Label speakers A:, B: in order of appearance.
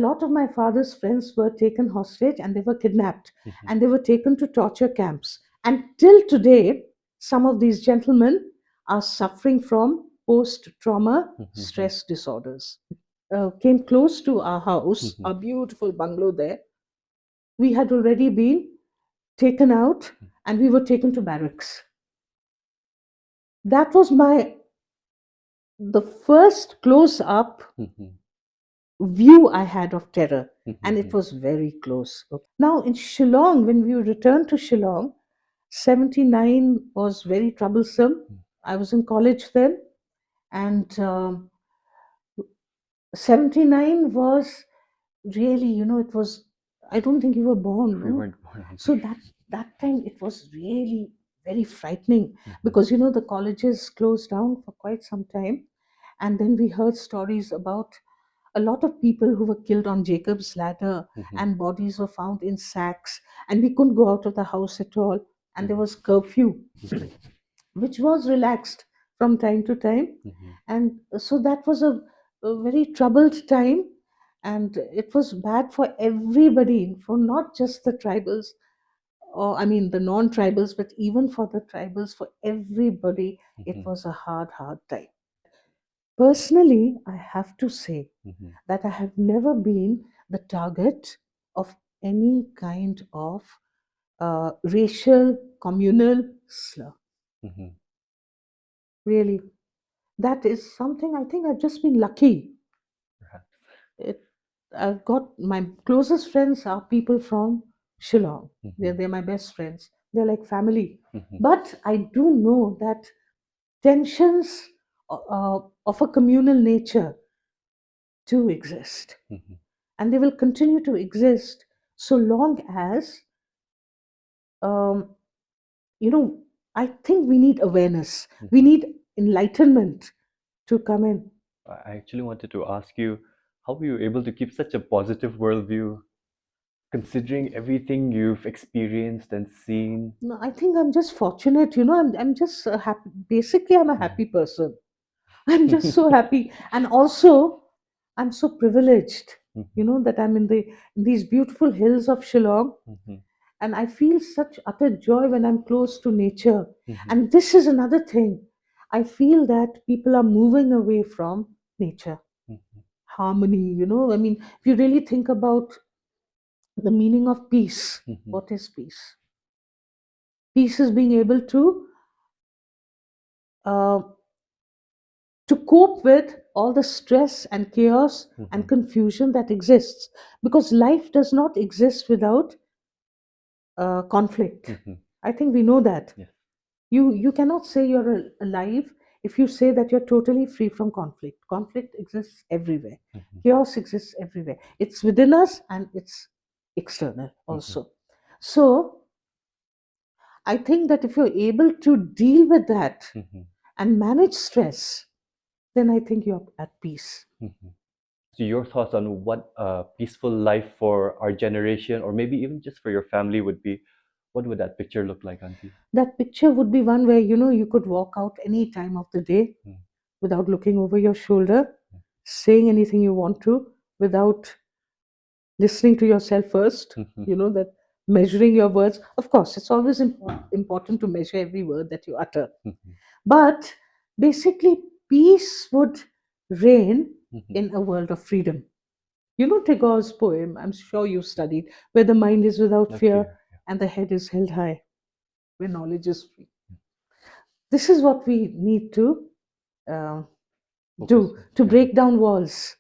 A: A lot of my father's friends were taken hostage and they were kidnapped
B: Mhm.
A: and they were taken to torture camps. And till today, some of these gentlemen are suffering from post trauma
B: Mhm.
A: stress disorders. Came close to our house,
B: Mhm.
A: our beautiful bungalow there. We had already been taken out and we were taken to barracks. That was the first close up
B: Mhm.
A: view I had of terror, and it
B: Mhm.
A: was very close. Now, in Shillong, when we returned to Shillong, 79 was very troublesome. I was in college then, and 79 was really, it was, I don't think you were born,
B: We
A: no?
B: weren't born on.
A: So that time it was really very frightening
B: Mhm.
A: because, the colleges closed down for quite some time. And then we heard stories about a lot of people who were killed on Jacob's ladder,
B: Mhm.
A: and bodies were found in sacks, and we couldn't go out of the house at all. And there
B: Mhm.
A: was curfew,
B: Mhm.
A: which was relaxed from time to time.
B: Mhm.
A: And so that was a very troubled time. And it was bad for everybody, for not just the tribals, or I mean the non tribals, but even for the tribals, for everybody, it
B: Mhm.
A: was a hard time. Personally, I have to say
B: Mhm.
A: that I have never been the target of any kind of racial communal slur.
B: Mhm.
A: Really, that is something I think I've just been lucky.
B: Perhaps.
A: It, I've got my closest friends are people from Shillong.
B: Mhm.
A: They're my best friends. They're like family.
B: Mhm.
A: But I do know that tensions of a communal nature do exist,
B: Mhm.
A: and they will continue to exist so long as um, you know I think we need awareness, we
B: Mhm.
A: need enlightenment to come in.
B: I actually wanted to ask you, how were you able to keep such a positive worldview, considering everything you've experienced and seen?
A: No, I think I'm just fortunate, I'm just happy. Basically, I'm a happy person. I'm just so happy, and also I'm so privileged,
B: Mhm.
A: that I'm in these beautiful hills of Shillong.
B: Mhm.
A: And I feel such utter joy when I'm close to nature.
B: Mhm.
A: And this is another thing. I feel that people are moving away from nature,
B: Mhm.
A: harmony. I mean, if you really think about the meaning of peace,
B: Mhm.
A: what is peace? Peace is being able uh, to cope with all the stress and chaos and
B: Mhm.
A: confusion that exists, because life does not exist without conflict.
B: Mhm.
A: I think we know that.
B: Yes.
A: You cannot say you're alive if you say that you're totally free from conflict. Conflict exists everywhere.
B: Mhm.
A: Chaos exists everywhere. It's within us and it's external
B: Mhm.
A: also. So I think that if you're able to deal with that
B: Mhm.
A: and manage stress, then I think you're at peace.
B: Mhm. So your thoughts on what a peaceful life for our generation, or maybe even just for your family, would be? What would that picture look like, Auntie?
A: That picture would be one where you could walk out any time of the day
B: Mm.
A: without looking over your shoulder, saying anything you want to, without listening to yourself first,
B: Mhm.
A: that measuring your words. Of course, it's always important to measure every word that you utter.
B: Mhm.
A: But basically, peace would reign
B: Mhm.
A: in a world of freedom. Tagore's poem, I'm sure you've studied, where the mind is without
B: Not
A: fear
B: fear. Yeah.
A: and the head is held high, where knowledge is free. This is what we need to uh,
B: Focus
A: do
B: on.
A: to
B: Mhm.
A: break down walls,